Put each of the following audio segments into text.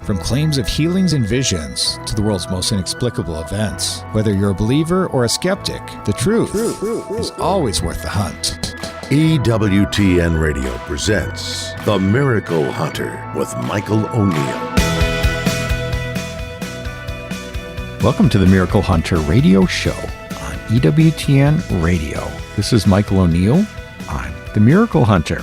From claims of healings and visions to the world's most inexplicable events, whether you're a believer or a skeptic, the truth is always worth the hunt. EWTN Radio presents The Miracle Hunter with Michael O'Neill. Welcome to the Miracle Hunter radio show on EWTN Radio. This is Michael O'Neill. I'm the Miracle Hunter.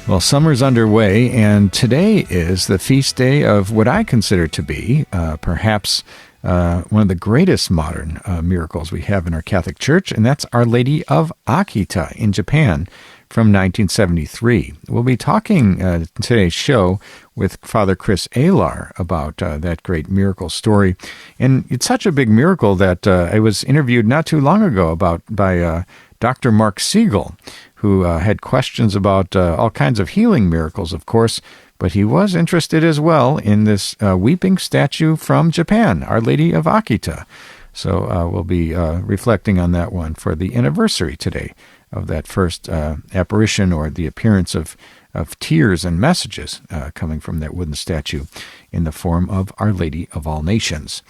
Well, summer's underway, and today is the feast day of what I consider to be perhaps one of the greatest modern miracles we have in our Catholic Church, and that's Our Lady of Akita in Japan from 1973. We'll be talking in today's show with Father Chris Alar about that great miracle story. And it's such a big miracle that I was interviewed not too long ago by Dr. Mark Siegel, who had questions about all kinds of healing miracles, of course, but he was interested as well in this weeping statue from Japan, Our Lady of Akita. So we'll be reflecting on that one for the anniversary today of that first apparition, or the appearance of tears and messages coming from that wooden statue in the form of Our Lady of All Nations.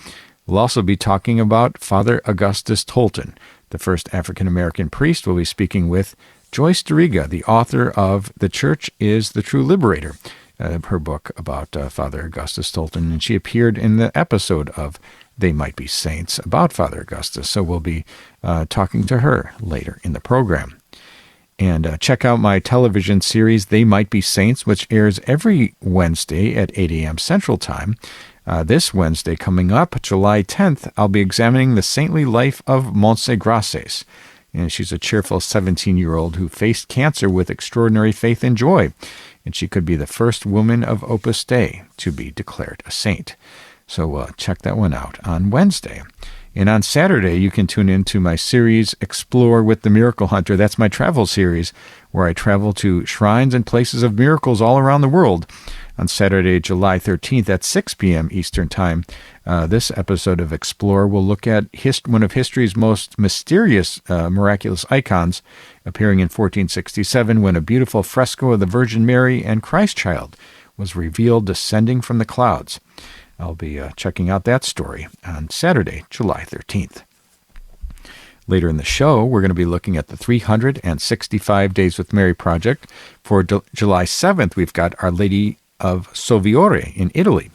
We'll also be talking about Father Augustus Tolton, the first African-American priest. We'll be speaking with Joyce Duriga, the author of The Church is the True Liberator, her book about Father Augustus Tolton, and she appeared in the episode of They Might Be Saints about Father Augustus, so we'll be talking to her later in the program. And check out my television series, They Might Be Saints, which airs every Wednesday at 8 a.m. Central Time. This Wednesday coming up, July 10th, I'll be examining the saintly life of Montse Grasses. And she's a cheerful 17-year-old who faced cancer with extraordinary faith and joy. And she could be the first woman of Opus Dei to be declared a saint. So check that one out on Wednesday. And on Saturday, you can tune into my series, Explore with the Miracle Hunter. That's my travel series, where I travel to shrines and places of miracles all around the world. On Saturday, July 13th at 6 p.m. Eastern Time, this episode of Explore will look at one of history's most mysterious miraculous icons, appearing in 1467 when a beautiful fresco of the Virgin Mary and Christ Child was revealed descending from the clouds. I'll be checking out that story on Saturday, July 13th. Later in the show, we're going to be looking at the 365 Days with Mary project. For July 7th, we've got Our Lady of Soviore in Italy.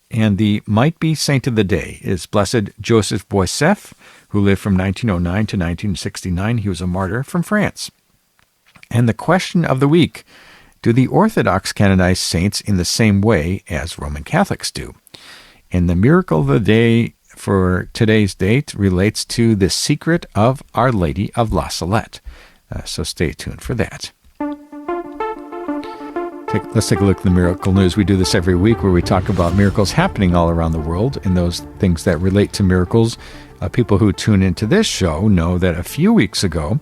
And the might-be saint of the day is Blessed Joseph Boissef, who lived from 1909 to 1969. He was a martyr from France. And the question of the week: do the Orthodox canonize saints in the same way as Roman Catholics do? And the miracle of the day for today's date relates to the secret of Our Lady of La Salette. So stay tuned for that. Let's take a look at the miracle news. We do this every week, where we talk about miracles happening all around the world and those things that relate to miracles. People who tune into this show know that a few weeks ago,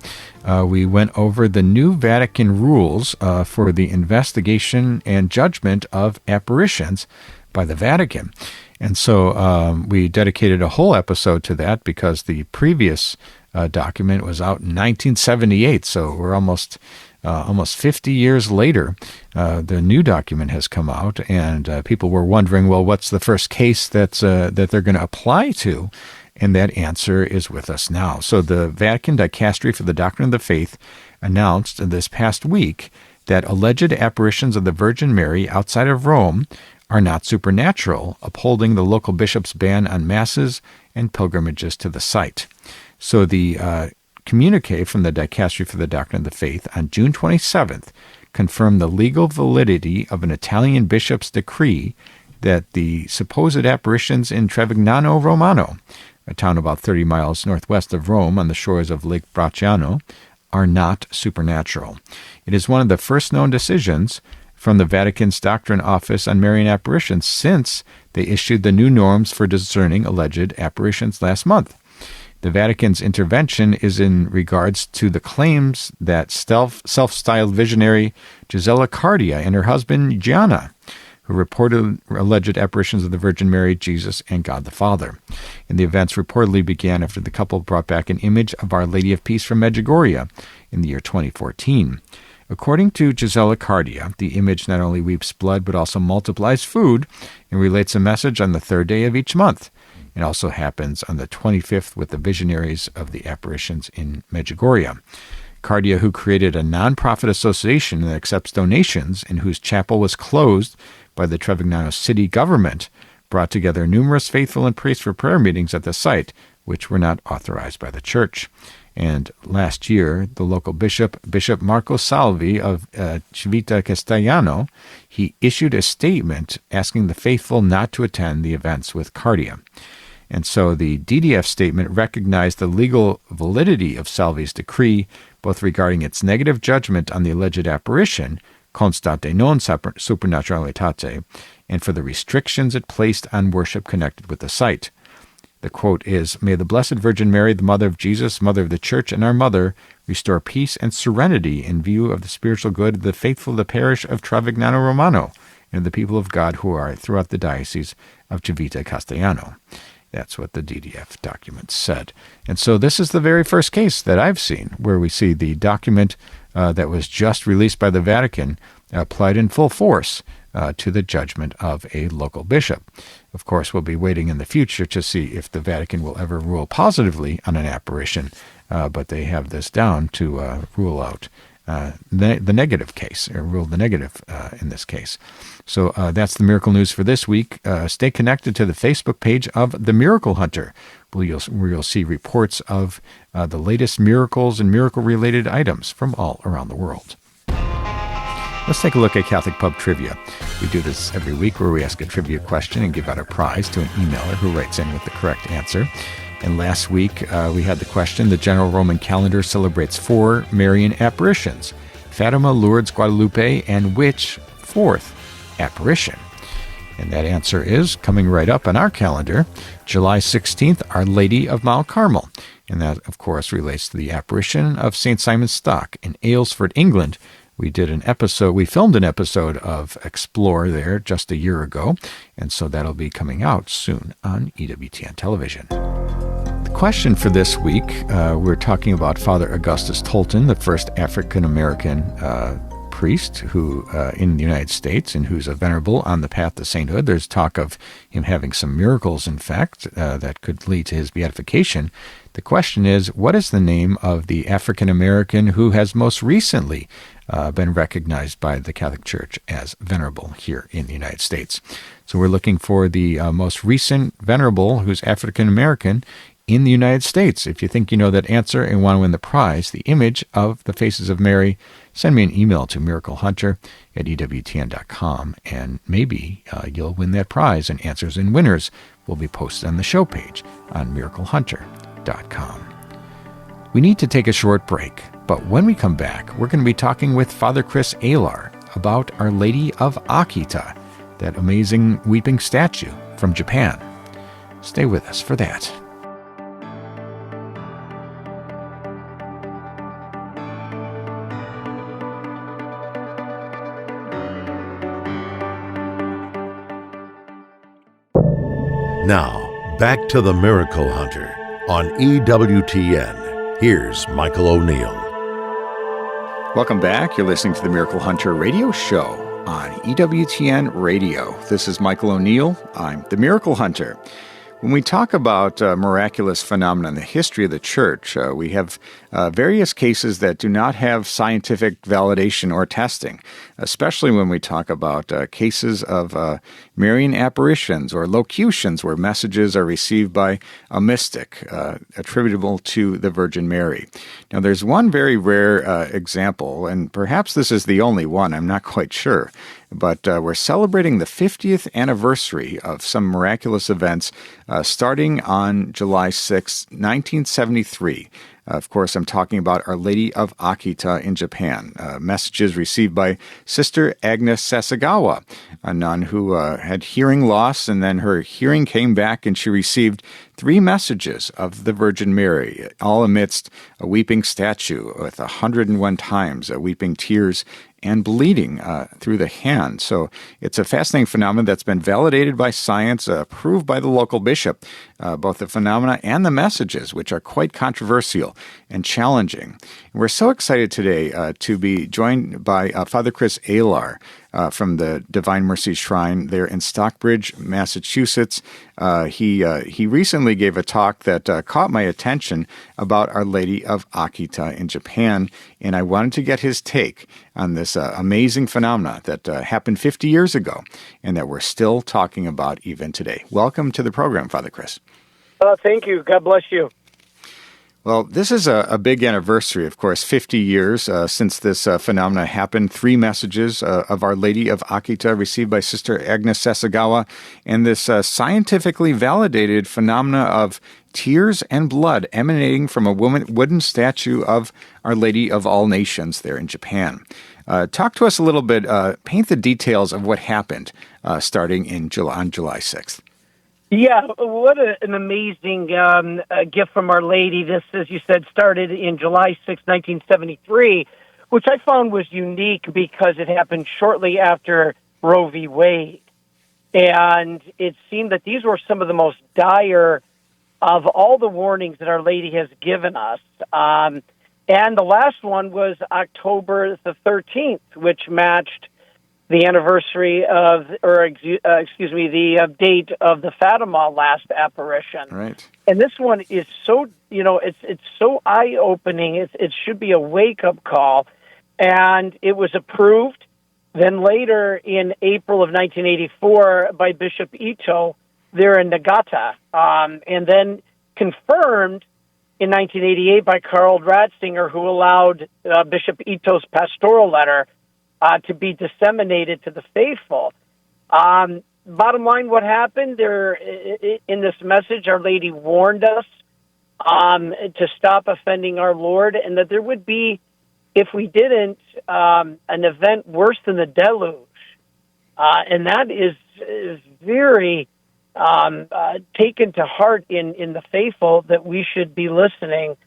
we went over the new Vatican rules for the investigation and judgment of apparitions by the Vatican. And so we dedicated a whole episode to that, because the previous document was out in 1978, so we're almost 50 years later. The new document has come out, and people were wondering, well, what's the first case that they're going to apply to? And that answer is with us now. So the Vatican Dicastery for the Doctrine of the Faith announced this past week that alleged apparitions of the Virgin Mary outside of Rome are not supernatural, upholding the local bishop's ban on masses and pilgrimages to the site. So the communique from the Dicastery for the Doctrine of the Faith on June 27th confirmed the legal validity of an Italian bishop's decree that the supposed apparitions in Trevignano Romano, a town about 30 miles northwest of Rome on the shores of Lake Bracciano, are not supernatural. It is one of the first known decisions from the Vatican's Doctrine Office on Marian apparitions since they issued the new norms for discerning alleged apparitions last month. The Vatican's intervention is in regards to the claims that self-styled visionary Gisela Cardia and her husband Gianna, who reported alleged apparitions of the Virgin Mary, Jesus, and God the Father. And the events reportedly began after the couple brought back an image of Our Lady of Peace from Medjugorje in the year 2014. According to Gisela Cardia, the image not only weeps blood but also multiplies food and relates a message on the third day of each month. It also happens on the 25th with the visionaries of the apparitions in Medjugorje. Cardia, who created a non-profit association that accepts donations and whose chapel was closed by the Trevignano city government, brought together numerous faithful and priests for prayer meetings at the site, which were not authorized by the church. And last year, the local bishop, Bishop Marco Salvi of Civita Castellano, he issued a statement asking the faithful not to attend the events with Cardia. And so the DDF statement recognized the legal validity of Salvi's decree, both regarding its negative judgment on the alleged apparition, constate non supernaturalitate, and for the restrictions it placed on worship connected with the site. The quote is, "May the Blessed Virgin Mary, the Mother of Jesus, Mother of the Church, and our Mother, restore peace and serenity in view of the spiritual good of the faithful of the parish of Trevignano Romano and the people of God who are throughout the diocese of Civita Castellano." That's what the DDF document said. And so this is the very first case that I've seen where we see the document that was just released by the Vatican applied in full force to the judgment of a local bishop. Of course, we'll be waiting in the future to see if the Vatican will ever rule positively on an apparition, but they have this down to rule out the negative case, or rule the negative in this case. So that's the miracle news for this week. Stay connected to the Facebook page of The Miracle Hunter, where you'll see reports of the latest miracles and miracle-related items from all around the world. Let's take a look at Catholic Pub Trivia. We do this every week where we ask a trivia question and give out a prize to an emailer who writes in with the correct answer. And last week we had the question, the General Roman calendar celebrates 4 Marian apparitions, Fatima, Lourdes, Guadalupe, and which 4th apparition? And that answer is, coming right up on our calendar, July 16th, Our Lady of Mount Carmel. And that, of course, relates to the apparition of St. Simon's Stock in Aylesford, England. We filmed an episode of Explore there just a year ago, and so that'll be coming out soon on EWTN television. The question for this week, we're talking about Father Augustus Tolton, the first African-American priest who in the United States and who's a venerable on the path to sainthood. There's talk of him having some miracles, in fact, that could lead to his beatification. The question is, what is the name of the African-American who has most recently been recognized by the Catholic Church as venerable here in the United States? So we're looking for the most recent venerable who's African-American in the United States. If you think you know that answer and want to win the prize, the image of the faces of Mary, send me an email to miraclehunter@ewtn.com, and maybe you'll win that prize, and answers and winners will be posted on the show page on miraclehunter.com. We need to take a short break, but when we come back, we're going to be talking with Father Chris Alar about Our Lady of Akita, that amazing weeping statue from Japan. Stay with us for that. Now, back to the Miracle Hunter on EWTN. Here's Michael O'Neill. Welcome back. You're listening to the Miracle Hunter radio show on EWTN Radio. This is Michael O'Neill. I'm the Miracle Hunter. When we talk about miraculous phenomena in the history of the Church, we have various cases that do not have scientific validation or testing, especially when we talk about cases of Marian apparitions or locutions where messages are received by a mystic attributable to the Virgin Mary. Now, there's one very rare example, and perhaps this is the only one, I'm not quite sure, but we're celebrating the 50th anniversary of some miraculous events starting on July 6, 1973. Of course, I'm talking about Our Lady of Akita in Japan. Messages received by Sister Agnes Sasagawa, a nun who had hearing loss, and then her hearing came back, and she received 3 messages of the Virgin Mary, all amidst a weeping statue with 101 times weeping tears and bleeding through the hand. So it's a fascinating phenomenon that's been validated by science, approved by the local bishop, both the phenomena and the messages, which are quite controversial. and challenging. We're so excited today to be joined by Father Chris Alar from the Divine Mercy Shrine there in Stockbridge, Massachusetts. He recently gave a talk that caught my attention about Our Lady of Akita in Japan, and I wanted to get his take on this amazing phenomena that happened 50 years ago and that we're still talking about even today. Welcome to the program, Father Chris. Thank you. God bless you. Well, this is a big anniversary, of course, 50 years since this phenomena happened. 3 messages of Our Lady of Akita received by Sister Agnes Sasagawa, and this scientifically validated phenomena of tears and blood emanating from a wooden statue of Our Lady of All Nations there in Japan. Talk to us a little bit, paint the details of what happened starting on July 6th. Yeah, what an amazing gift from Our Lady. This, as you said, started in July 6, 1973, which I found was unique because it happened shortly after Roe v. Wade. And it seemed that these were some of the most dire of all the warnings that Our Lady has given us. And the last one was October the 13th, which matched the anniversary of, the date of the Fatima last apparition. Right. And this one is so, it's so eye-opening. It should be a wake-up call. And it was approved then later in April of 1984 by Bishop Ito there in Nagata, and then confirmed in 1988 by Karl Ratzinger, who allowed Bishop Ito's pastoral letter to be disseminated to the faithful. Bottom line, what happened there in this message, Our Lady warned us to stop offending our Lord, and that there would be, if we didn't, an event worse than the deluge. And that is very taken to heart in the faithful, that we should be listening.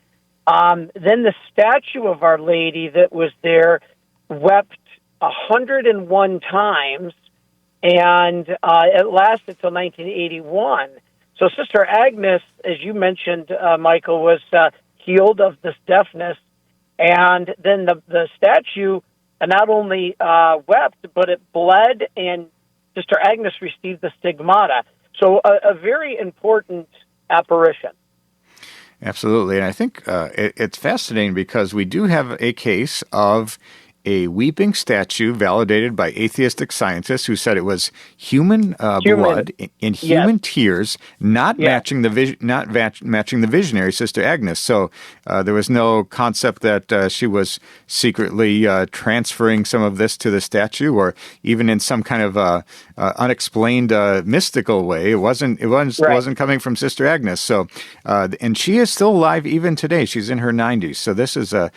Then the statue of Our Lady that was there wept 101 times, and it lasted till 1981. So Sister Agnes, as you mentioned, Michael, was healed of this deafness, and then the statue not only wept, but it bled, and Sister Agnes received the stigmata. So a very important apparition. Absolutely, and I think it's fascinating because we do have a case of a weeping statue validated by atheistic scientists who said it was human blood in human tears, not matching the matching the visionary Sister Agnes. So there was no concept that she was secretly transferring some of this to the statue, or even in some kind of unexplained mystical way. It wasn't coming from Sister Agnes. So and she is still alive even today. She's in her 90s. So this is an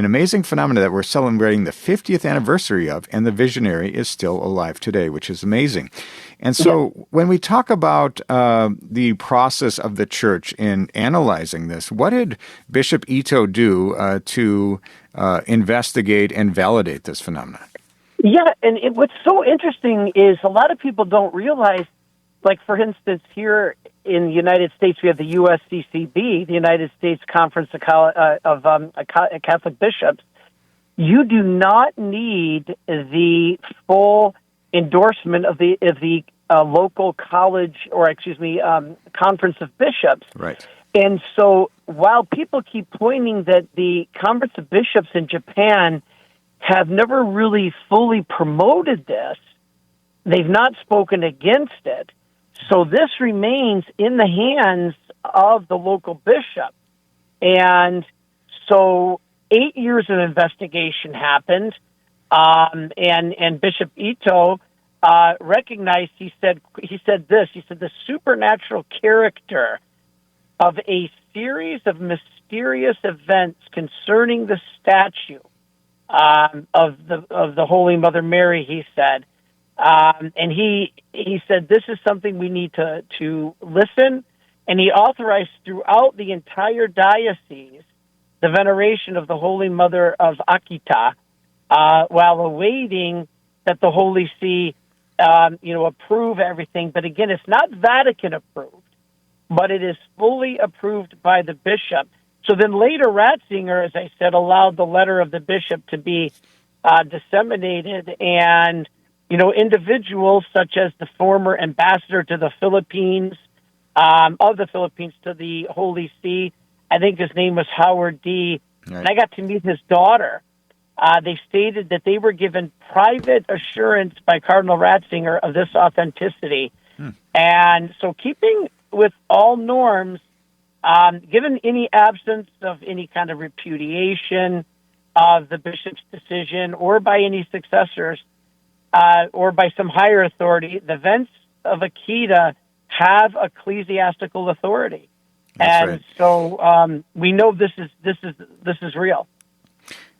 amazing phenomenon that we're celebrating the 50th anniversary of, and the visionary is still alive today, which is amazing. And so when we talk about the process of the Church in analyzing this, what did Bishop Ito do to investigate and validate this phenomenon? Yeah, and what's so interesting is a lot of people don't realize, like, for instance, here in the United States, we have the USCCB, the United States Conference of Catholic Bishops. You do not need the full endorsement of the local college, or Conference of Bishops. Right. And so while people keep pointing that the Conference of Bishops in Japan have never really fully promoted this, they've not spoken against it. So this remains in the hands of the local bishop. And so 8 years of investigation happened, and Bishop Ito recognized. He said the supernatural character of a series of mysterious events concerning the statue of the Holy Mother Mary. He said, and he said this is something we need to listen, and he authorized throughout the entire diocese the veneration of the Holy Mother of Akita, while awaiting that the Holy See, approve everything. But again, it's not Vatican approved, but it is fully approved by the bishop. So then later Ratzinger, as I said, allowed the letter of the bishop to be disseminated, and individuals such as the former ambassador to the Philippines, of the Philippines to the Holy See, I think his name was Howard D., right. And I got to meet his daughter. They stated that they were given private assurance by Cardinal Ratzinger of this authenticity. And so keeping with all norms, given any absence of any kind of repudiation of the bishop's decision or by any successors or by some higher authority, the events of Akita have ecclesiastical authority. That's right. So we know this is real.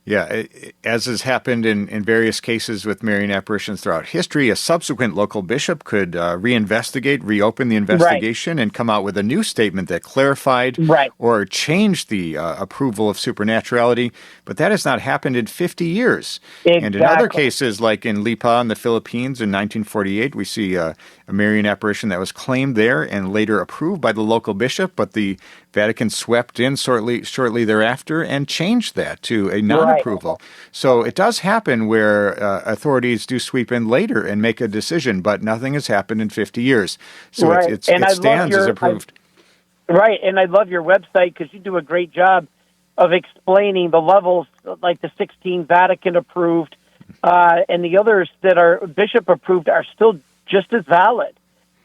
Yeah, as has happened in various cases with Marian apparitions throughout history, a subsequent local bishop could reopen the investigation, right. And come out with a new statement that clarified, right. Or changed the approval of supernaturality. But that has not happened in 50 years. Exactly. And in other cases, like in Lipa in the Philippines in 1948, we see a Marian apparition that was claimed there and later approved by the local bishop, but the Vatican swept in shortly thereafter and changed that to a non-approval. Right. So it does happen where authorities do sweep in later and make a decision, but nothing has happened in 50 years. So right. it stands as approved. Right, and I love your website because you do a great job of explaining the levels, like the 16 Vatican approved, and the others that are bishop approved are still just as valid.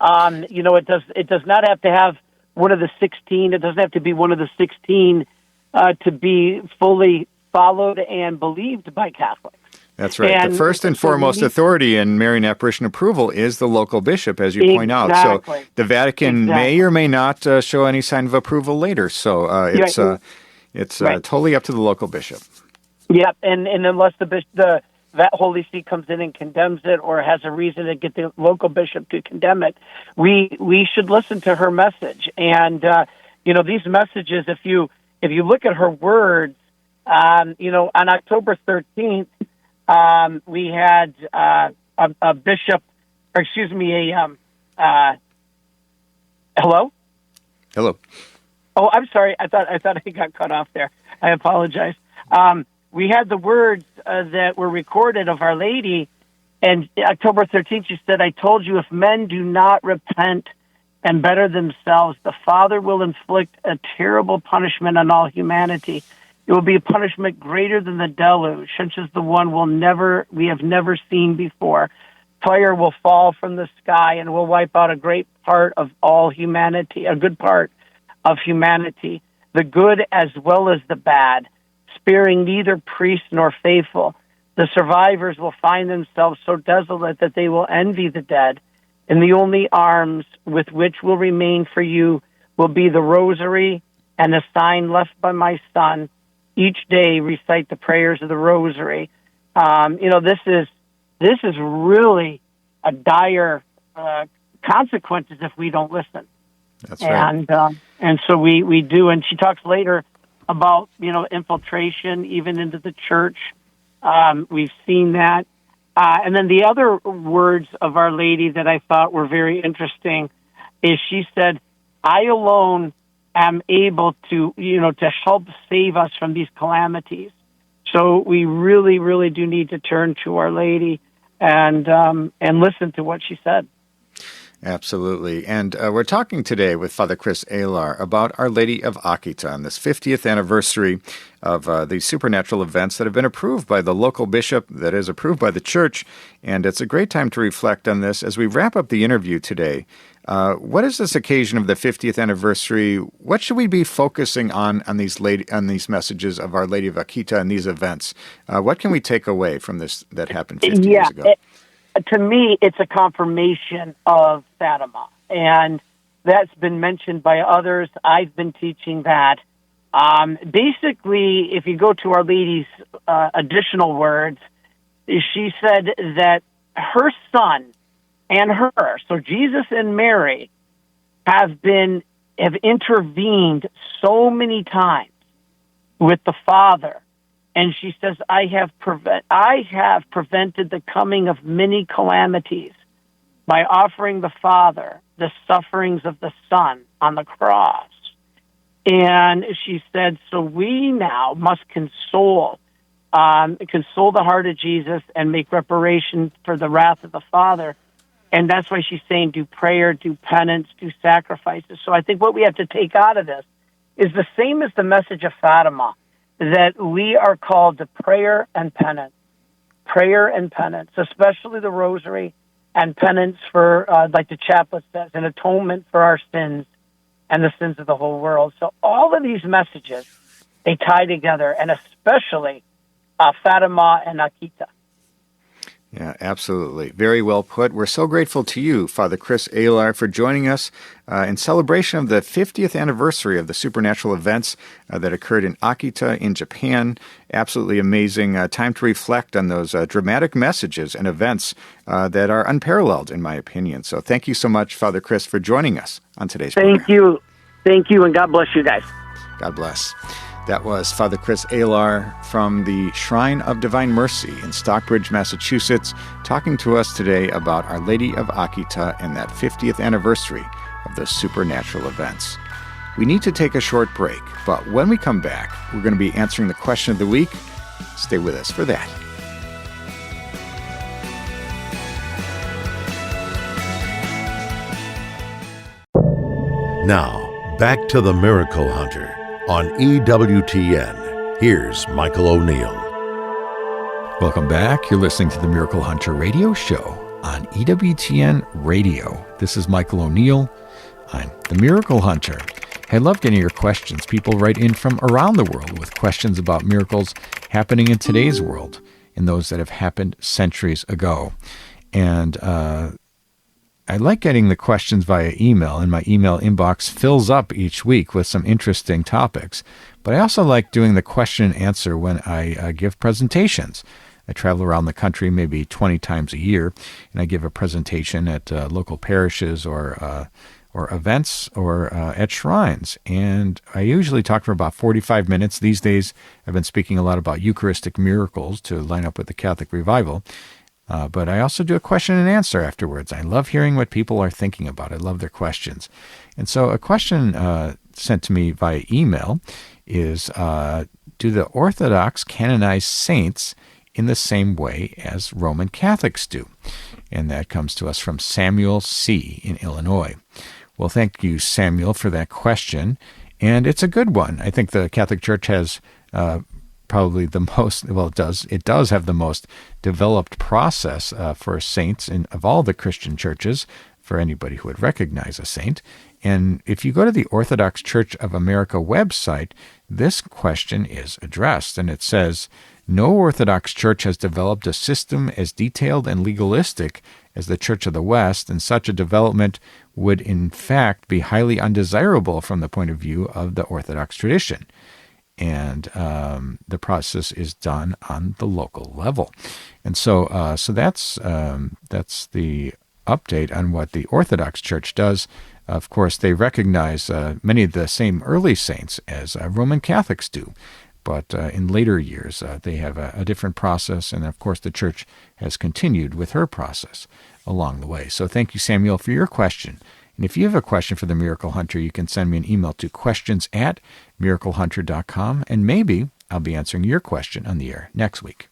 It does not have to have one of the 16. It doesn't have to be one of the 16 to be fully followed and believed by Catholics. That's right. And the first and foremost authority in Marian apparition approval is the local bishop, as you point out. So the Vatican may or may not show any sign of approval later. So it's totally up to the local bishop. Yep, and unless that Holy See comes in and condemns it or has a reason to get the local bishop to condemn it, we should listen to her message. And these messages, if you look at her words, on October 13th, we had a bishop, or excuse me, hello? Hello. Oh, I'm sorry. I thought I got cut off there. I apologize. We had the words that were recorded of Our Lady, and October 13th, she said, "I told you, if men do not repent and better themselves, the Father will inflict a terrible punishment on all humanity. It will be a punishment greater than the deluge, such as the one we have never seen before. Fire will fall from the sky and will wipe out a great part of all humanity, a good part of humanity, the good as well as the bad, sparing neither priest nor faithful. The survivors will find themselves so desolate that they will envy the dead, and the only arms with which will remain for you will be the rosary and a sign left by my son. Each day recite the prayers of the rosary." This is really a dire consequences if we don't listen. That's right. And so we do. And she talks later about infiltration even into the church. We've seen that. And then the other words of Our Lady that I thought were very interesting is she said, "I alone am able to help save us from these calamities." So we really, really do need to turn to Our Lady and listen to what she said. Absolutely. And we're talking today with Father Chris Alar about Our Lady of Akita on this 50th anniversary of the supernatural events that have been approved by the local bishop, that is approved by the church. And it's a great time to reflect on this as we wrap up the interview today. What is this occasion of the 50th anniversary? What should we be focusing on these messages of Our Lady of Akita and these events? What can we take away from this that happened 50 years ago? To me, it's a confirmation of Fatima, and that's been mentioned by others. I've been teaching that. Basically, if you go to Our Lady's additional words, she said that her son and her, so Jesus and Mary, have intervened so many times with the Father. And she says, I have prevented the coming of many calamities by offering the Father the sufferings of the Son on the cross. And she said, so we now must console the heart of Jesus and make reparation for the wrath of the Father. And that's why she's saying do prayer, do penance, do sacrifices. So I think what we have to take out of this is the same as the message of Fatima, that we are called to prayer and penance, especially the rosary, and penance for, like the chaplet says, an atonement for our sins and the sins of the whole world. So all of these messages, they tie together, and especially Fatima and Akita. Yeah, absolutely. Very well put. We're so grateful to you, Father Chris Alar, for joining us in celebration of the 50th anniversary of the supernatural events that occurred in Akita in Japan. Absolutely amazing time to reflect on those dramatic messages and events that are unparalleled, in my opinion. So thank you so much, Father Chris, for joining us on today's program. Thank you, and God bless you guys. God bless. That was Father Chris Alar from the Shrine of Divine Mercy in Stockbridge, Massachusetts, talking to us today about Our Lady of Akita and that 50th anniversary of the supernatural events. We need to take a short break, but when we come back, we're going to be answering the question of the week. Stay with us for that. Now, back to the Miracle Hunter on EWTN. Here's Michael O'Neill. Welcome back. You're listening to the Miracle Hunter radio show on EWTN Radio. This is Michael O'Neill. I'm the Miracle Hunter. I love getting your questions. People write in from around the world with questions about miracles happening in today's world and those that have happened centuries ago. And I like getting the questions via email, and my email inbox fills up each week with some interesting topics. But I also like doing the question and answer when I give presentations. I travel around the country maybe 20 times a year, and I give a presentation at local parishes or events or at shrines. And I usually talk for about 45 minutes. These days, I've been speaking a lot about Eucharistic miracles to line up with the Catholic revival. But I also do a question and answer afterwards. I love hearing what people are thinking about. I love their questions. And so a question sent to me via email is, do the Orthodox canonize saints in the same way as Roman Catholics do? And that comes to us from Samuel C. in Illinois. Well, thank you, Samuel, for that question. And it's a good one. I think the Catholic Church has probably the most, it does have the most developed process for saints of all the Christian churches, for anybody who would recognize a saint. And if you go to the Orthodox Church of America website, this question is addressed, and it says, no Orthodox Church has developed a system as detailed and legalistic as the Church of the West, and such a development would in fact be highly undesirable from the point of view of the Orthodox tradition. And the process is done on the local level. And so that's the update on what the Orthodox Church does. Of course, they recognize many of the same early saints as Roman Catholics do. But in later years, they have a different process. And, of course, the Church has continued with her process along the way. So thank you, Samuel, for your question. And if you have a question for the Miracle Hunter, you can send me an email to questions@miraclehunter.com, and maybe I'll be answering your question on the air next week.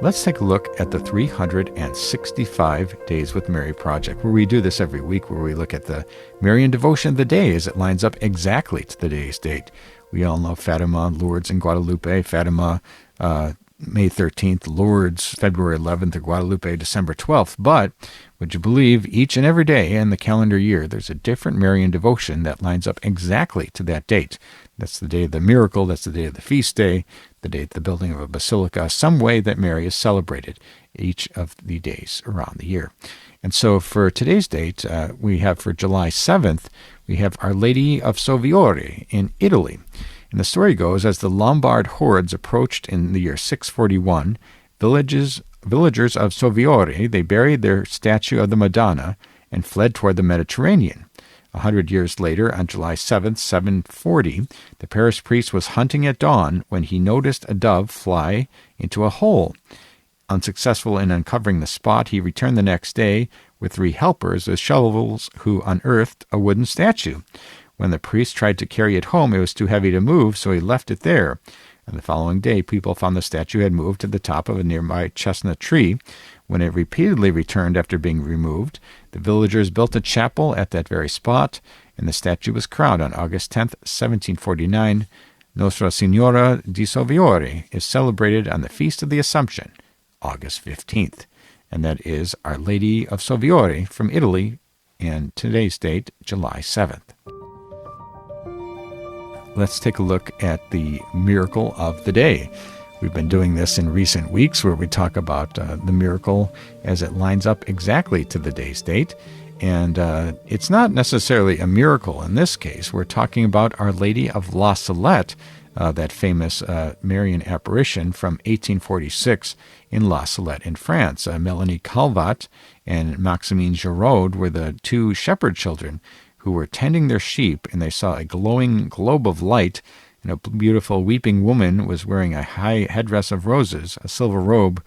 Let's take a look at the 365 Days with Mary project, where we do this every week, where we look at the Marian devotion of the day as it lines up exactly to the day's date. We all know Fatima, Lourdes, and Guadalupe. Fatima, May 13th, Lourdes, February 11th, or Guadalupe, December 12th. But would you believe each and every day in the calendar year, there's a different Marian devotion that lines up exactly to that date. That's the day of the miracle, that's the day of the feast day, the day of the building of a basilica, some way that Mary is celebrated each of the days around the year. And so for today's date, we have for July 7th, we have Our Lady of Soviore in Italy. And the story goes, as the Lombard hordes approached in the year 641, villagers of Soviore, they buried their statue of the Madonna and fled toward the Mediterranean. 100 years later, on July 7th, 740, the parish priest was hunting at dawn when he noticed a dove fly into a hole. Unsuccessful in uncovering the spot, he returned the next day with 3 helpers with shovels who unearthed a wooden statue. When the priest tried to carry it home, it was too heavy to move, so he left it there. And the following day, people found the statue had moved to the top of a nearby chestnut tree. When it repeatedly returned after being removed, the villagers built a chapel at that very spot, and the statue was crowned on August 10th, 1749. Nostra Signora di Soviore is celebrated on the Feast of the Assumption, August 15th. And that is Our Lady of Soviore from Italy, and today's date, July 7th. Let's take a look at the miracle of the day. We've been doing this in recent weeks where we talk about the miracle as it lines up exactly to the day's date. And it's not necessarily a miracle in this case. We're talking about Our Lady of La Salette, that famous Marian apparition from 1846 in La Salette in France. Melanie Calvat and Maximine Giraud were the 2 shepherd children who were tending their sheep, and they saw a glowing globe of light, and a beautiful weeping woman was wearing a high headdress of roses, a silver robe,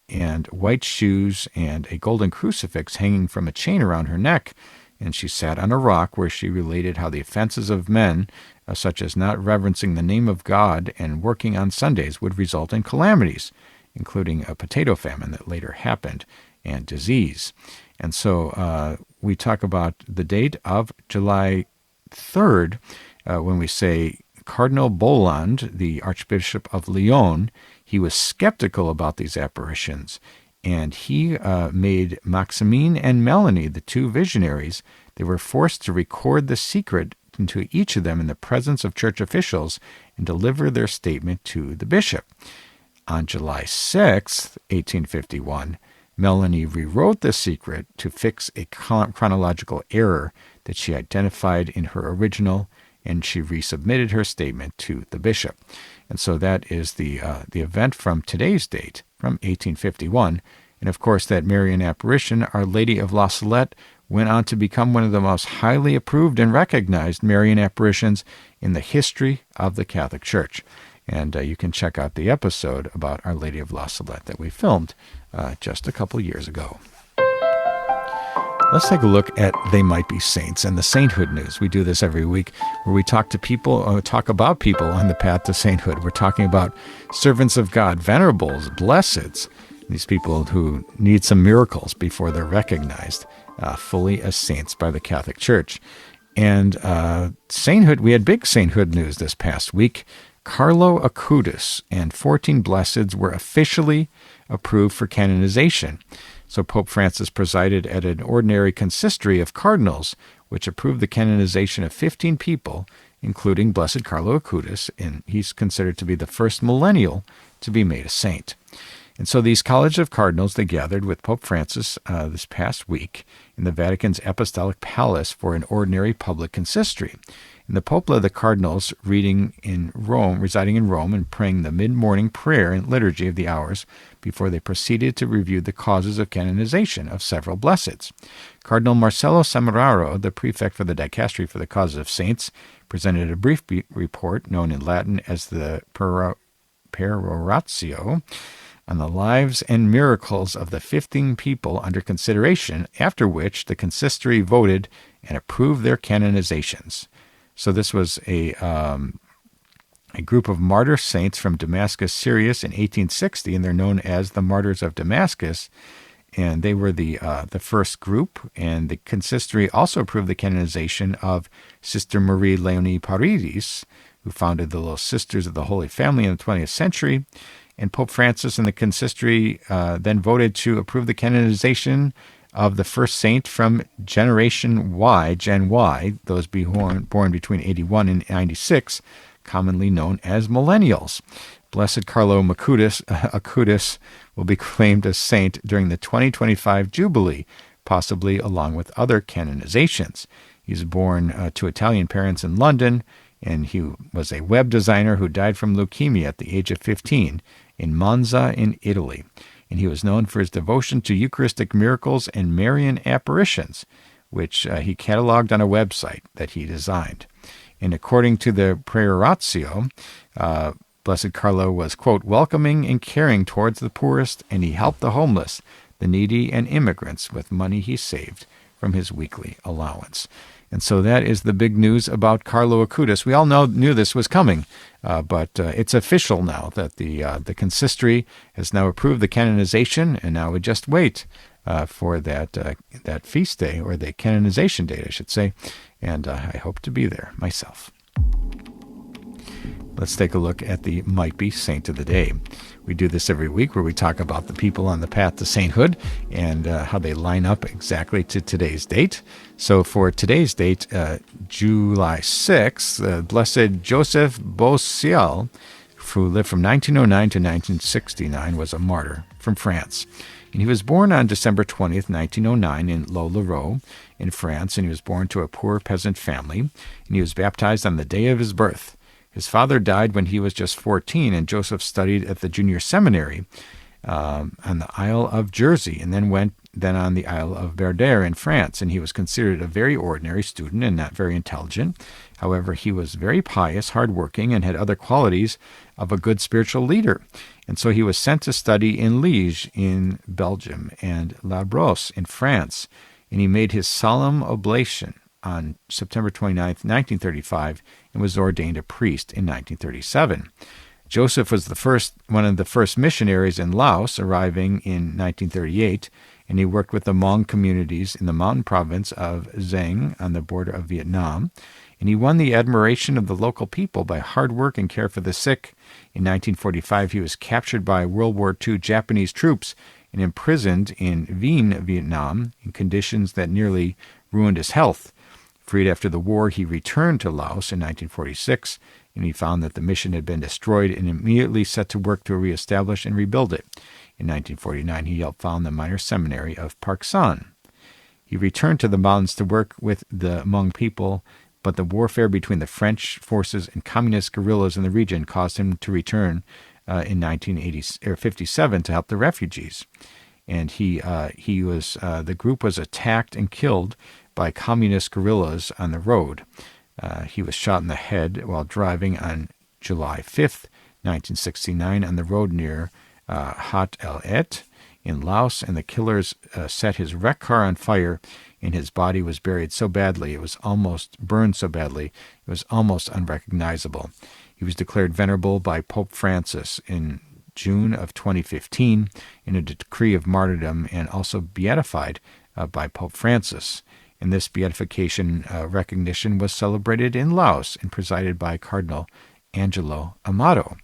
and white shoes, and a golden crucifix hanging from a chain around her neck. And she sat on a rock where she related how the offenses of men, such as not reverencing the name of God and working on Sundays, would result in calamities, including a potato famine that later happened, and disease. And so we talk about the date of July 3rd when we say Cardinal Boland, the Archbishop of Lyon, he was skeptical about these apparitions, and he made Maximine and Melanie, the 2 visionaries, they were forced to record the secret to each of them in the presence of church officials and deliver their statement to the bishop. On July 6th, 1851, Melanie rewrote the secret to fix a chronological error that she identified in her original, and she resubmitted her statement to the bishop. And so that is the event from today's date, from 1851. And of course, that Marian apparition, Our Lady of La Salette, went on to become one of the most highly approved and recognized Marian apparitions in the history of the Catholic Church. And you can check out the episode about Our Lady of La Salette that we filmed just a couple years ago. Let's take a look at They Might Be Saints and the sainthood news. We do this every week where we talk about people on the path to sainthood. We're talking about servants of God, venerables, blesseds, these people who need some miracles before they're recognized fully as saints by the Catholic Church. And sainthood, we had big sainthood news this past week. Carlo Acutis and 14 blesseds were officially approved for canonization. So Pope Francis presided at an ordinary consistory of cardinals, which approved the canonization of 15 people, including Blessed Carlo Acutis, and he's considered to be the first millennial to be made a saint. And so these College of Cardinals, they gathered with Pope Francis this past week in the Vatican's Apostolic Palace for an ordinary public consistory. And the Pope led the cardinals residing in Rome, and praying the mid-morning prayer and liturgy of the hours before they proceeded to review the causes of canonization of several blesseds. Cardinal Marcello Semeraro, the prefect for the Dicastery for the Causes of Saints, presented a brief report known in Latin as the Peroratio on the lives and miracles of the 15 people under consideration, after which the consistory voted and approved their canonizations. So this was a group of martyr saints from Damascus, Syria in 1860, and they're known as the Martyrs of Damascus. And they were the first group, and the consistory also approved the canonization of Sister Marie Leonie Paredes, who founded the Little Sisters of the Holy Family in the 20th century. And Pope Francis and the consistory then voted to approve the canonization of the first saint from Generation Y, Gen Y, those born between 81 and 96, commonly known as millennials. Blessed Carlo Acutis will be claimed as saint during the 2025 Jubilee, possibly along with other canonizations. He's born to Italian parents in London, and he was a web designer who died from leukemia at the age of 15 in Monza in Italy. And he was known for his devotion to Eucharistic miracles and Marian apparitions, which he cataloged on a website that he designed. And according to the Peroratio, Blessed Carlo was, quote, welcoming and caring towards the poorest, and he helped the homeless, the needy, and immigrants with money he saved from his weekly allowance. And so that is the big news about Carlo Augutus. We all knew this was coming, but it's official now that the consistory has now approved the canonization, and now we just wait for that feast day, or the canonization date, I should say, and I hope to be there myself. Let's take a look at the Might Be Saint of the Day. We do this every week where we talk about the people on the path to sainthood and how they line up exactly to today's date. So for today's date, July 6th, Blessed Joseph Boissiel, who lived from 1909 to 1969, was a martyr from France. And he was born on December 20th, 1909 in Lot-le-Roi in France, and he was born to a poor peasant family, and he was baptized on the day of his birth. His father died when he was just 14, and Joseph studied at the junior seminary on the Isle of Jersey, and then went on the Isle of Berder in France, and he was considered a very ordinary student and not very intelligent. However, he was very pious, hardworking, and had other qualities of a good spiritual leader. And so he was sent to study in Liège in Belgium and La Brosse in France, and he made his solemn oblation on September 29th, 1935, and was ordained a priest in 1937. Joseph was one of the first missionaries in Laos, arriving in 1938, and he worked with the Hmong communities in the mountain province of Giang on the border of Vietnam, and he won the admiration of the local people by hard work and care for the sick. In 1945, he was captured by World War II Japanese troops and imprisoned in Vinh, Vietnam, in conditions that nearly ruined his health. Freed after the war, he returned to Laos in 1946, and he found that the mission had been destroyed and immediately set to work to reestablish and rebuild it. In 1949, he helped found the minor seminary of Park San. He returned to the mountains to work with the Hmong people, but the warfare between the French forces and communist guerrillas in the region caused him to return in 1957 to help the refugees. And the group was attacked and killed by communist guerrillas on the road. He was shot in the head while driving on July 5th, 1969, on the road near Hat El Et in Laos, and the killers set his wrecked car on fire, and his body was buried so badly, it was almost burned so badly, it was almost unrecognizable. He was declared venerable by Pope Francis in June of 2015 in a decree of martyrdom, and also beatified by Pope Francis. And this beatification recognition was celebrated in Laos and presided by Cardinal Angelo Amato.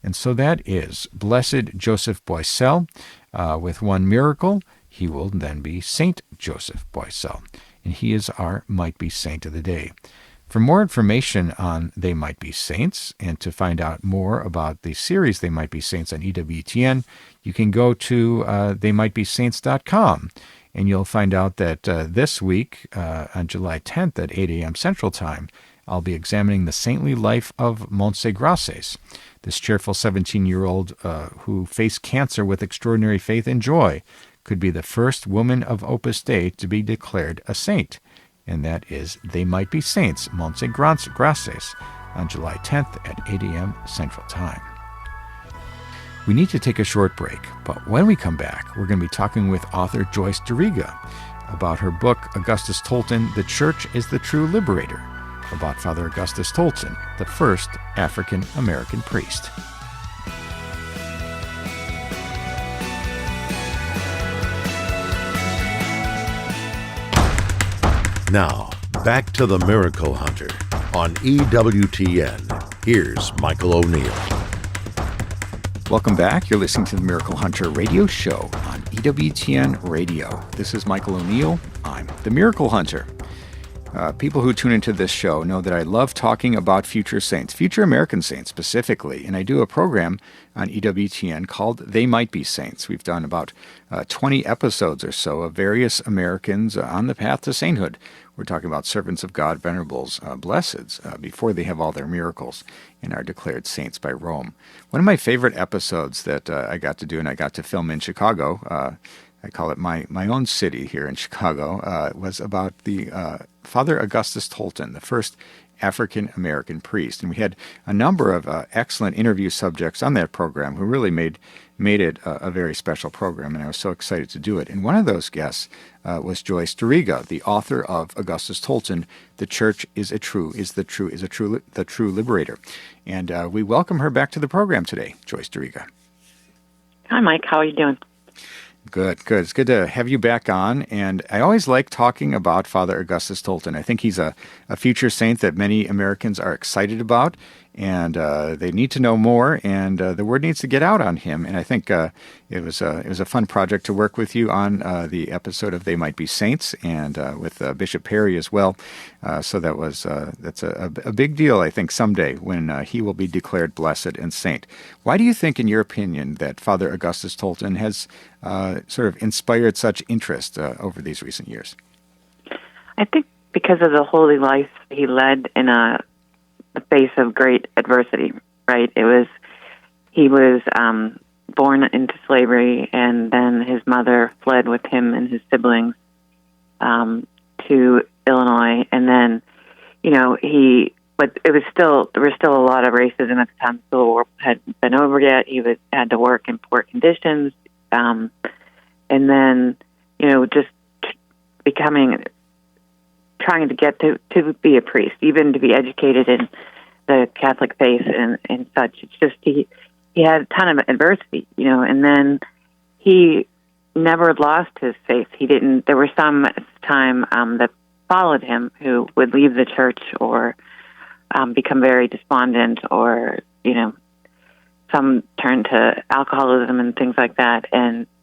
And so that is Blessed Joseph Boissiel. With one miracle, he will then be Saint Joseph Boissiel, and he is our Might Be Saint of the Day. For more information on They Might Be Saints, and to find out more about the series They Might Be Saints on EWTN, you can go to theymightbesaints.com. And you'll find out that this week, on July 10th at 8 a.m. Central Time, I'll be examining the saintly life of Montse Grasses, this cheerful 17-year-old who faced cancer with extraordinary faith and joy, could be the first woman of Opus Dei to be declared a saint. And that is They Might Be Saints, Montse Grasses, on July 10th at 8 a.m. Central Time. We need to take a short break, but when we come back, we're going to be talking with author Joyce Duriga about her book, Augustus Tolton, The Church is the True Liberator, about Father Augustus Tolton, the first African-American priest. Now, back to the Miracle Hunter on EWTN. Here's Michael O'Neill. Welcome back. You're listening to the Miracle Hunter radio show on EWTN Radio. This is Michael O'Neill. I'm the Miracle Hunter. People who tune into this show know that I love talking about future saints, future American saints specifically, and I do a program on EWTN called They Might Be Saints. We've done about 20 episodes or so of various Americans on the path to sainthood. We're talking about servants of God, venerables, blesseds, before they have all their miracles and are declared saints by Rome. One of my favorite episodes that I got to do, and I got to film in Chicago, I call it my own city here in Chicago, was about the Father Augustus Tolton, the first African American priest. And we had a number of excellent interview subjects on that program who really made it a very special program, and I was so excited to do it. And one of those guests was Joyce Duriga, the author of Augustus Tolton, "The Church is the True Liberator." And we welcome her back to the program today, Joyce Duriga. Hi, Mike. How are you doing? Good. It's good to have you back on. And I always like talking about Father Augustus Tolton. I think he's a future saint that many Americans are excited about, and they need to know more, and the word needs to get out on him. And I think it was a fun project to work with you on the episode of They Might Be Saints, and with Bishop Perry as well. So that's a big deal, I think, someday when he will be declared blessed and saint. Why do you think, in your opinion, that Father Augustus Tolton has sort of inspired such interest over these recent years? I think because of the holy life he led in the face of great adversity, right? He was born into slavery, and then his mother fled with him and his siblings to Illinois, and then, but there was still a lot of racism at the time. The Civil War hadn't been over yet. He had to work in poor conditions, and then, just trying to get to be a priest, even to be educated in the Catholic faith and such. It's just he had a ton of adversity, and then he never lost his faith. He didn't. There were some at the time that followed him who would leave the church or become very despondent, or some turned to alcoholism and things like that.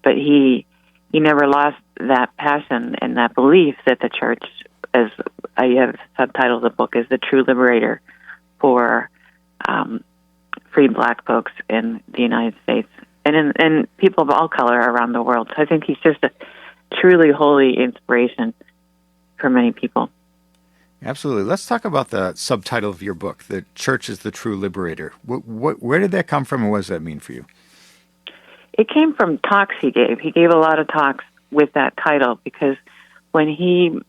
But he never lost that passion and that belief that the church, as I have subtitled the book, is the true liberator for freed Black folks in the United States and people of all color around the world. So I think he's just a truly holy inspiration for many people. Absolutely. Let's talk about the subtitle of your book, "The Church is the True Liberator." Where did that come from, and what does that mean for you? It came from talks he gave. He gave a lot of talks with that title because when he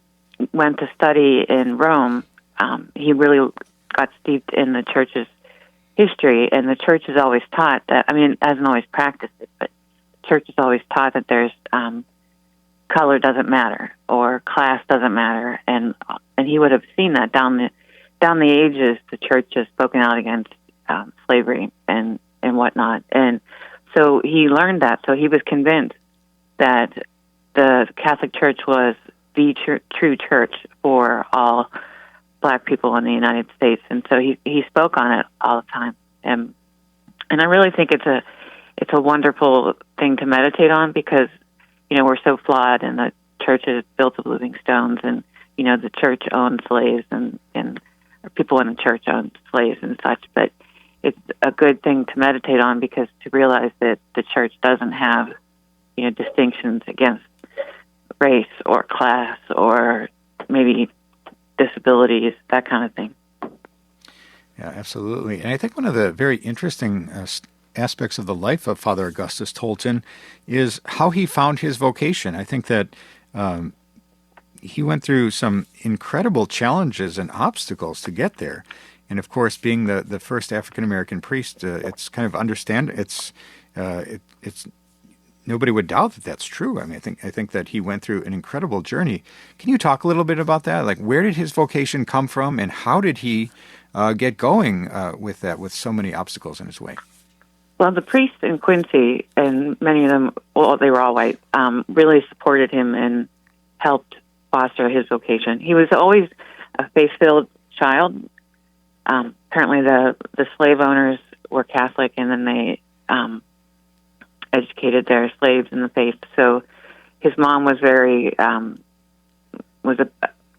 went to study in Rome, he really got steeped in the church's history, and the church has always taught that, it hasn't always practiced it, but the church has always taught that there's color doesn't matter or class doesn't matter, and he would have seen that down the ages. The church has spoken out against slavery and whatnot, and so he learned that. So he was convinced that the Catholic Church was the true church for all Black people in the United States, and so he spoke on it all the time, and I really think it's a wonderful thing to meditate on because we're so flawed, and the church is built of living stones, and the church owned slaves, and or people in the church owned slaves and such. But it's a good thing to meditate on because to realize that the church doesn't have distinctions against race or class or maybe disabilities, that kind of thing. Yeah, absolutely. And I think one of the very interesting aspects of the life of Father Augustus Tolton is how he found his vocation. I think that he went through some incredible challenges and obstacles to get there. And of course, being the first African-American priest, it's kind of it's nobody would doubt that that's true. I think that he went through an incredible journey. Can you talk a little bit about that? Like, where did his vocation come from, and how did he get going with that, with so many obstacles in his way? Well, the priests in Quincy, and many of them, well, they were all white, really supported him and helped foster his vocation. He was always a faith-filled child. Apparently the slave owners were Catholic, and then they educated their slaves in the faith. So his mom was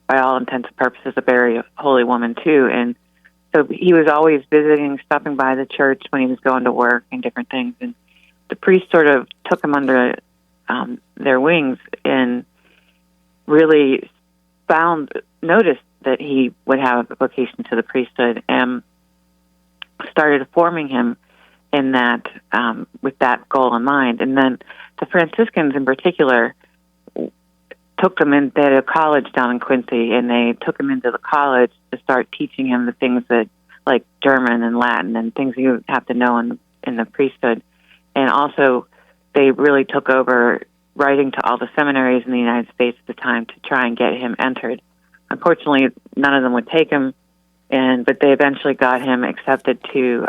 by all intents and purposes, a very holy woman too. And so he was always visiting, stopping by the church when he was going to work and different things. And the priest sort of took him under their wings and really noticed that he would have a vocation to the priesthood and started forming him in that, with that goal in mind. And then the Franciscans in particular took him in. They had a college down in Quincy, and they took him into the college to start teaching him the things that, like German and Latin and things you have to know in the priesthood. And also, they really took over writing to all the seminaries in the United States at the time to try and get him entered. Unfortunately, none of them would take him, but they eventually got him accepted to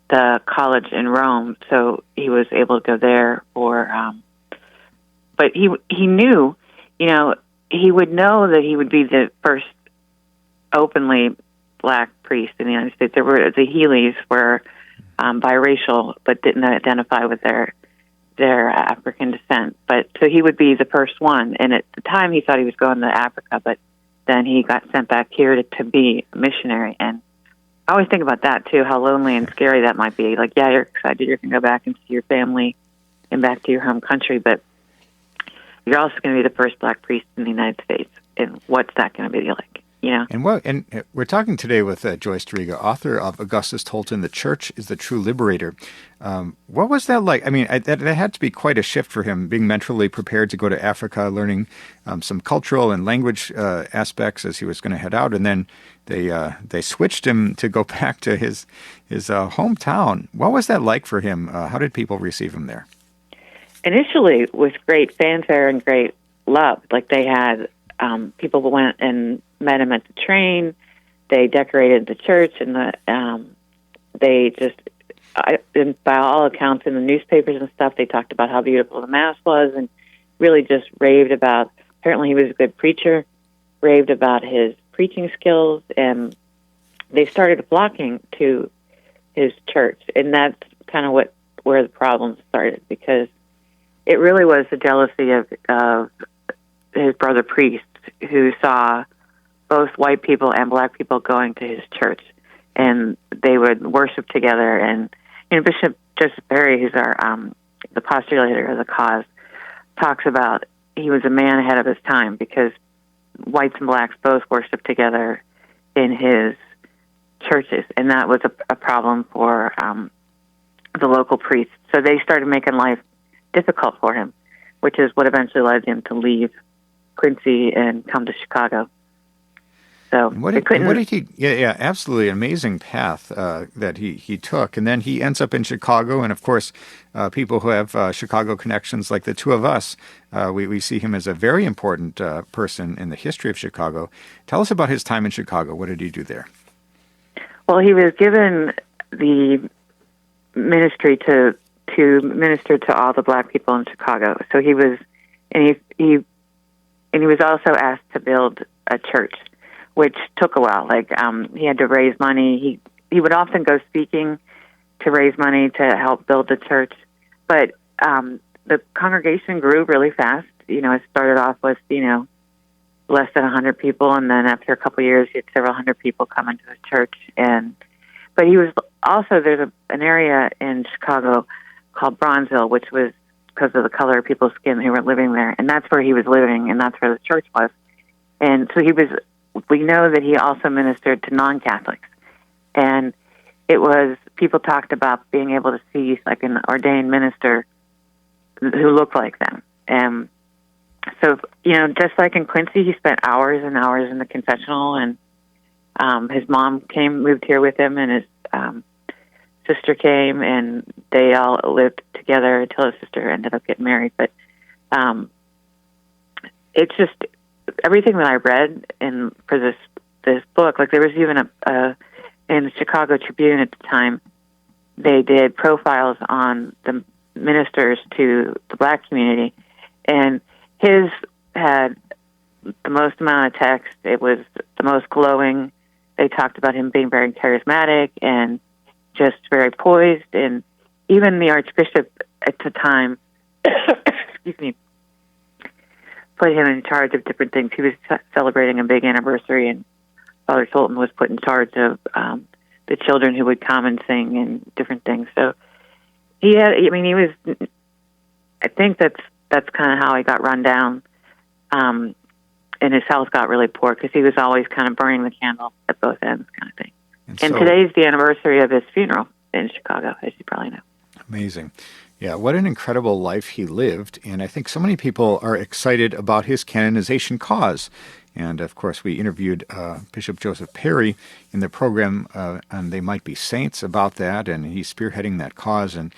the college in Rome, so he was able to go there. But he knew, he would know that he would be the first openly black priest in the United States. The Healy's were biracial, but didn't identify with their African descent. But so he would be the first one. And at the time, he thought he was going to Africa, but then he got sent back here to be a missionary. And I always think about that too, how lonely and scary that might be. Like, yeah, you're excited you're going to go back and see your family and back to your home country, but you're also going to be the first black priest in the United States. And what's that going to be like? And we're talking today with Joyce Duriga, author of Augustus, Tolton, The Church is the True Liberator. What was that like? I mean, that had to be quite a shift for him, being mentally prepared to go to Africa, learning some cultural and language aspects as he was going to head out, and then they switched him to go back to his hometown. What was that like for him? How did people receive him there? Initially, with great fanfare and great love. Like, they had people went and met him at the train. They decorated the church, and they just, by all accounts in the newspapers and stuff, they talked about how beautiful the Mass was and really just raved about, apparently he was a good preacher, raved about his preaching skills, and they started flocking to his church. And that's kind of where the problem started, because it really was the jealousy of his brother priests who saw both white people and black people going to his church, and they would worship together. And Bishop Joseph Berry, who's our the postulator of the cause, talks about he was a man ahead of his time because whites and blacks both worshiped together in his churches, and that was a problem for the local priests. So they started making life difficult for him, which is what eventually led him to leave Quincy and come to Chicago. So what did he? Yeah, absolutely amazing path that he took, and then he ends up in Chicago. And of course, people who have Chicago connections, like the two of us, we see him as a very important person in the history of Chicago. Tell us about his time in Chicago. What did he do there? Well, he was given the ministry to minister to all the black people in Chicago. So he was, and he was also asked to build a church, which took a while. Like, he had to raise money. He would often go speaking to raise money to help build the church. But the congregation grew really fast. It started off with, less than 100 people, and then after a couple of years, he had several hundred people come into the church. But he was also, there's an area in Chicago called Bronzeville, which was because of the color of people's skin who were living there, and that's where he was living, and that's where the church was. And so we know that he also ministered to non-Catholics, and it was, people talked about being able to see like an ordained minister who looked like them. And so, just like in Quincy, he spent hours and hours in the confessional, and his mom moved here with him, and his sister came, and they all lived together until his sister ended up getting married. But it's just everything that I read for this book. Like, there was even in the Chicago Tribune at the time, they did profiles on the ministers to the black community, and his had the most amount of text. It was the most glowing. They talked about him being very charismatic and just very poised, and even the Archbishop at the time, excuse me, put him in charge of different things. He was celebrating a big anniversary, and Father Tolton was put in charge of the children who would come and sing and different things. So he was, I think that's kind of how he got run down, and his health got really poor because he was always kind of burning the candle at both ends kind of thing. And today's the anniversary of his funeral in Chicago, as you probably know. Amazing. Yeah, what an incredible life he lived. And I think so many people are excited about his canonization cause. And of course, we interviewed Bishop Joseph Perry in the program on They Might Be Saints about that, and he's spearheading that cause. And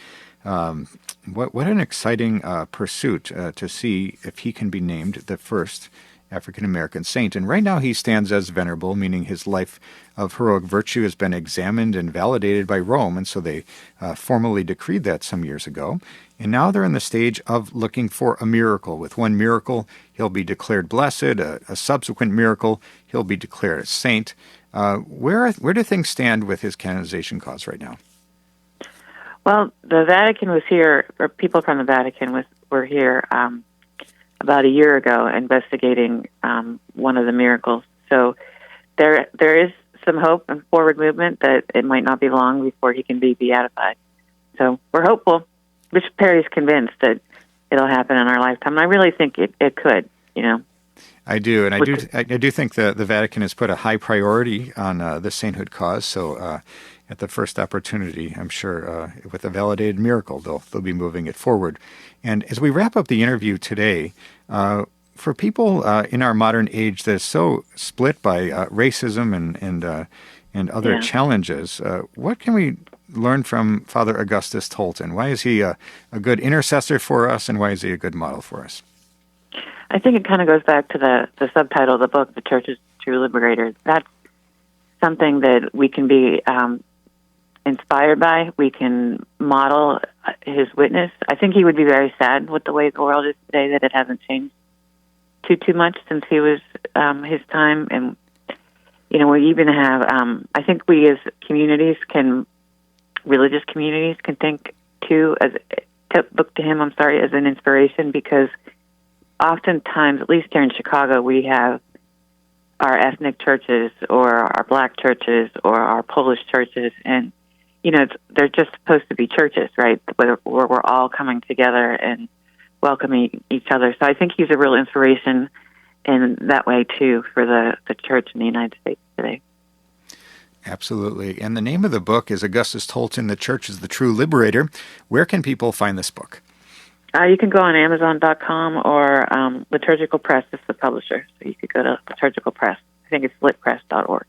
what an exciting pursuit to see if he can be named the first African-American saint. And right now he stands as venerable, meaning his life of heroic virtue has been examined and validated by Rome, and so they formally decreed that some years ago. And now they're in the stage of looking for a miracle. With one miracle, he'll be declared blessed. A subsequent miracle, he'll be declared a saint. Where do things stand with his canonization cause right now? Well, the Vatican was here, or people from the Vatican were here about a year ago investigating one of the miracles. So there is some hope and forward movement that it might not be long before he can be beatified. So we're hopeful. Bishop Perry's convinced that it'll happen in our lifetime. And I really think it could, I do, and I do think the Vatican has put a high priority on the sainthood cause. So at the first opportunity, I'm sure with a validated miracle, they'll be moving it forward. And as we wrap up the interview today, for people in our modern age that is so split by racism and other challenges, what can we learn from Father Augustus Tolton? Why is he a good intercessor for us, and why is he a good model for us? I think it kind of goes back to the subtitle of the book, The Church is the True Liberator. That's something that we can be inspired by. We can model his witness. I think he would be very sad with the way the world is today, that it hasn't changed too much since he was his time. And, we even have, I think we as communities religious communities can think too, look to him, as an inspiration, because oftentimes, at least here in Chicago, we have our ethnic churches or our black churches or our Polish churches, and they're just supposed to be churches, right? Where we're all coming together and welcoming each other. So I think he's a real inspiration in that way too for the church in the United States today. Absolutely. And the name of the book is Augustus Tolton, The Church is the True Liberator. Where can people find this book? You can go on Amazon.com or Liturgical Press is the publisher. So you could go to Liturgical Press. I think it's litpress.org.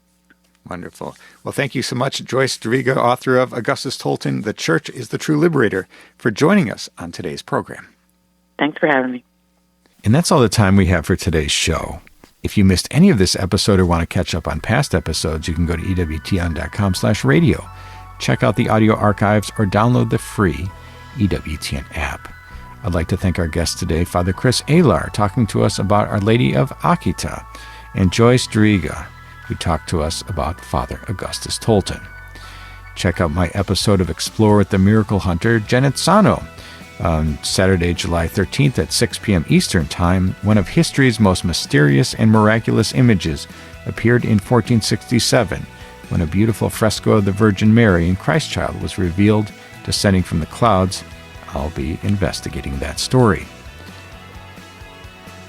Wonderful. Well, thank you so much, Joyce Duriga, author of Augustus Tolton, The Church is the True Liberator, for joining us on today's program. Thanks for having me. And that's all the time we have for today's show. If you missed any of this episode or want to catch up on past episodes, you can go to EWTN.com/radio. Check out the audio archives or download the free EWTN app. I'd like to thank our guest today, Father Chris Alar, talking to us about Our Lady of Akita, and Joyce Duriga, who talked to us about Father Augustus Tolton. Check out my episode of Explore with the Miracle Hunter, Genetzano, on Saturday, July 13th at 6 p.m. Eastern Time. One of history's most mysterious and miraculous images appeared in 1467, when a beautiful fresco of the Virgin Mary and Christ Child was revealed descending from the clouds. I'll be investigating that story.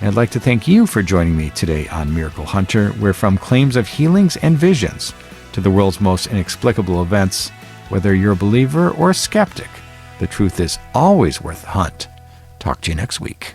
And I'd like to thank you for joining me today on Miracle Hunter, where from claims of healings and visions to the world's most inexplicable events, whether you're a believer or a skeptic, the truth is always worth the hunt. Talk to you next week.